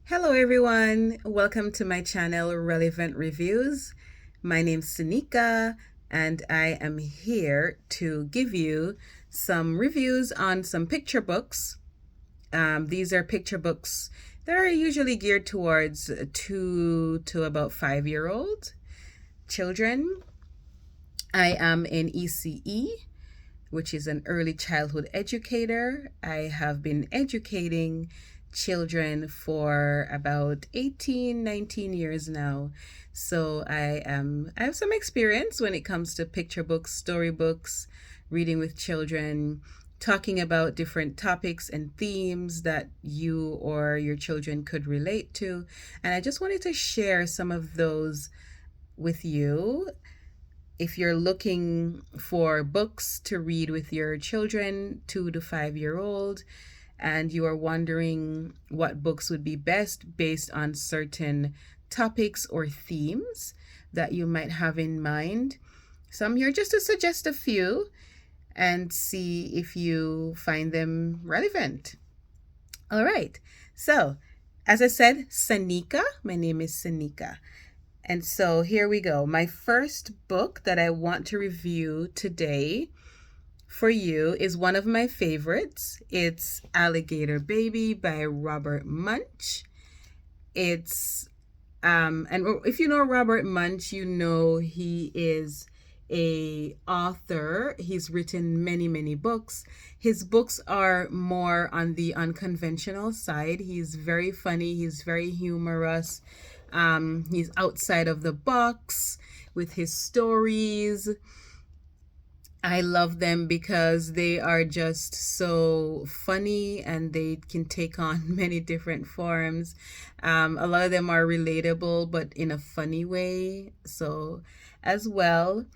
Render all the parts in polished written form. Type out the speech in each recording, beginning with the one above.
Hello everyone, welcome to my channel Relevant Reviews. My name's Sanika and I am here to give you some reviews on some picture books. These are picture books that are usually geared towards 2 to about 5-year-old children. I am an ECE, which is an early childhood educator. I have been educating children for about 18, 19 years now. So I have some experience when it comes to picture books, storybooks, reading with children, talking about different topics and themes that you or your children could relate to. And I just wanted to share some of those with you. If you're looking for books to read with your children, 2 to 5-year-old, and you are wondering what books would be best based on certain topics or themes that you might have in mind, so I'm here just to suggest a few and see if you find them relevant. All right. So, as I said, Sanika, my name is Sanika. And so here we go. My first book that I want to review today for you is one of my favorites. It's Alligator Baby by Robert Munsch. It's and if you know Robert Munsch, you know he is a author. He's written many books. His books are more on the unconventional side. He's very funny, he's very humorous. He's outside of the box with his stories. I love them because they are just so funny and they can take on many different forms. A lot of them are relatable, but in a funny way. So, as well,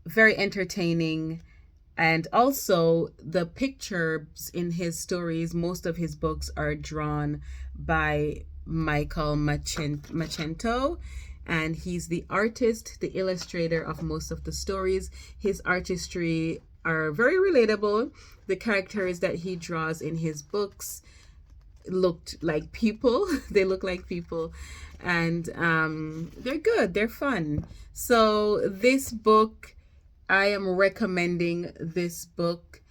very entertaining. And also, the pictures in his stories, most of his books are drawn by Michael Macento, and he's the artist, the illustrator of most of the stories. His artistry are very relatable. The characters that he draws in his books looked like people. They look like people, and they're good. They're fun. So this book, I am recommending this book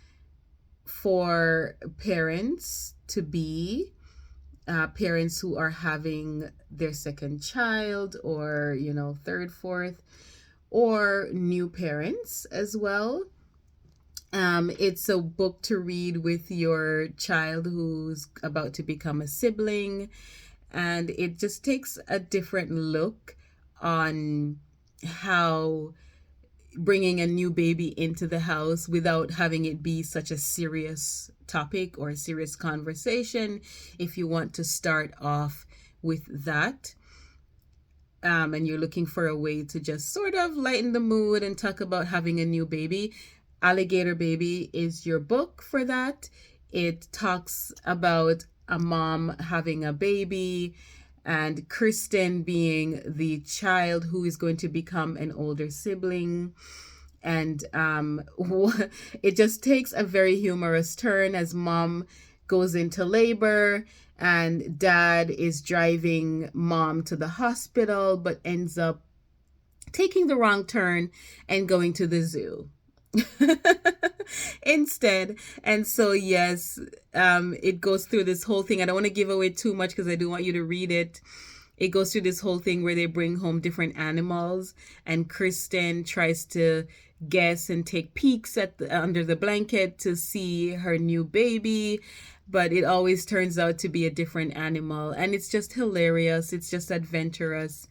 for parents to be parents who are having their second child, or third, fourth, or new parents as well. It's a book to read with your child who's about to become a sibling, and it just takes a different look on how bringing a new baby into the house without having it be such a serious topic or a serious conversation. If you want to start off with that, and you're looking for a way to just sort of lighten the mood and talk about having a new baby, Alligator Baby is your book for that. It talks about a mom having a baby and Kirsten being the child who is going to become an older sibling. And it just takes a very humorous turn as mom goes into labor and dad is driving mom to the hospital, but ends up taking the wrong turn and going to the zoo instead. And so, yes, it goes through this whole thing. I don't want to give away too much because I do want you to read it. It goes through this whole thing where they bring home different animals, and Kristen tries to guess and take peeks at under the blanket to see her new baby, but it always turns out to be a different animal, and it's just hilarious. It's just adventurous,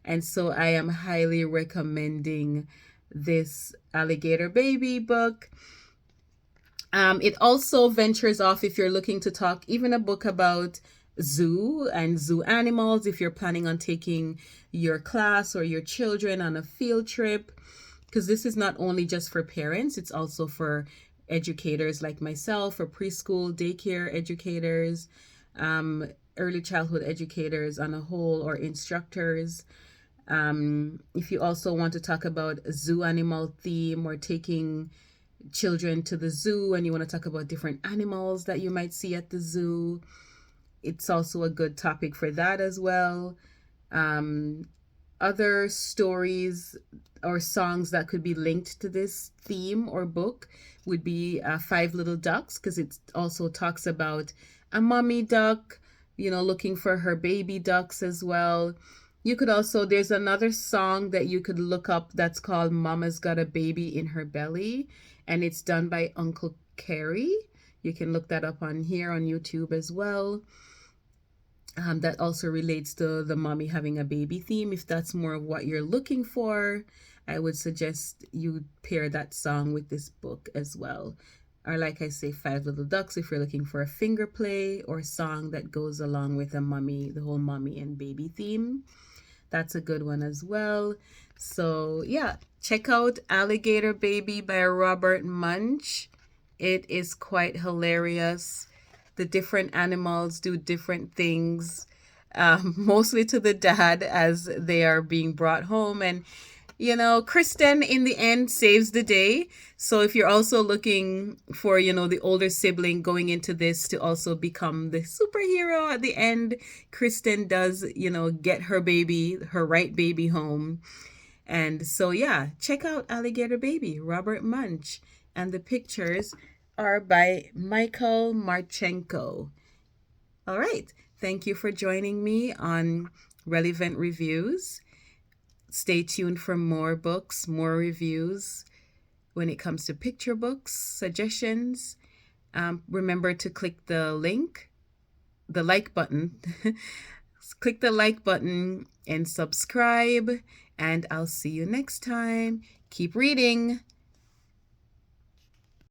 and so I am highly recommending this Alligator Baby book. It also ventures off, if you're looking to talk even a book about zoo and zoo animals, if you're planning on taking your class or your children on a field trip, because this is not only just for parents, it's also for educators like myself, for preschool, daycare educators, early childhood educators on a whole, or instructors. If you also want to talk about a zoo animal theme, or taking children to the zoo and you want to talk about different animals that you might see at the zoo, it's also a good topic for that as well. Um, Other stories or songs that could be linked to this theme or book would be Five Little Ducks, because it also talks about a mommy duck, looking for her baby ducks as well. You could also, there's another song that you could look up that's called Mama's Got a Baby in Her Belly, and it's done by Uncle Carrie. You can look that up on here on YouTube as well. That also relates to the mommy having a baby theme. If that's more of what you're looking for, I would suggest you pair that song with this book as well. Or, like I say, Five Little Ducks if you're looking for a finger play or song that goes along with a mommy, the whole mommy and baby theme. That's a good one as well. So, yeah, check out Alligator Baby by Robert Munsch. It is quite hilarious. The different animals do different things, mostly to the dad as they are being brought home. And, Kristen in the end saves the day. So if you're also looking for, the older sibling going into this to also become the superhero at the end, Kristen does, get her baby, her right baby home. And so, yeah, check out Alligator Baby, Robert Munsch. And the pictures are by Michael Marchenko. All right. Thank you for joining me on Relevant Reviews. Stay tuned for more books, more reviews when it comes to picture books, suggestions. Remember to click the link, the like button. Click the like button and subscribe. And I'll see you next time. Keep reading.